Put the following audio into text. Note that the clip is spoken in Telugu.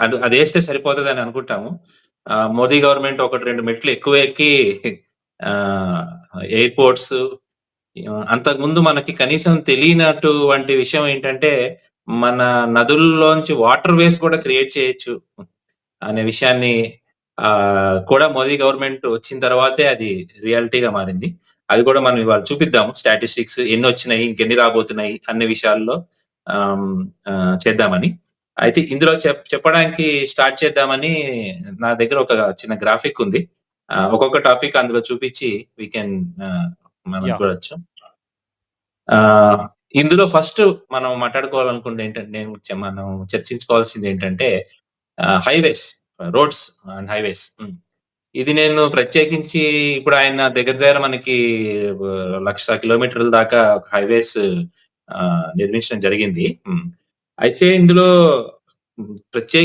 అంతే అదేస్తే సరిపోతదని అనుకుంటాము. మోదీ గవర్నమెంట్ 1, 2 మెట్లు ఎక్కువ ఎక్కి ఆహ్, ఎయిర్‌పోర్ట్స్ అంతకుముందు మనకి కనీసం తెలియనటువంటి విషయం ఏంటంటే, మన నదుల్లోంచి వాటర్ వేస్ కూడా క్రియేట్ చేయొచ్చు అనే విషయాన్ని కూడా మోదీ గవర్నమెంట్ వచ్చిన తర్వాతే అది రియాలిటీగా మారింది. అది కూడా మనం ఇవాళ చూపిద్దాము. స్టాటిస్టిక్స్ ఎన్నొచ్చినాయి, ఇంకెన్ని రాబోతున్నాయి అన్ని విషయాల్లో ఆహ్, చేద్దామని. అయితే ఇందులో చెప్పడానికి స్టార్ట్ చేద్దామని నా దగ్గర ఒక చిన్న గ్రాఫిక్ ఉంది. ఒక్కొక్క టాపిక్ అందులో చూపించి వి కెన్ మనం యాహ్! చూడొచ్చు. ఆహ్, ఇందులో ఫస్ట్ మనం మాట్లాడుకోవాలనుకుందేంటంటే మనం చర్చించుకోవాల్సిందేంటంటే హైవేస్, రోడ్స్ అండ్ హైవేస్. ఇది నేను ప్రత్యేకించి ఇప్పుడు ఆయన దగ్గర దగ్గర మనకి 1,00,000 కిలోమీటర్ల దాకా హైవేస్ నిర్మించడం జరిగింది. అయితే ఇందులో ప్రత్యేకించి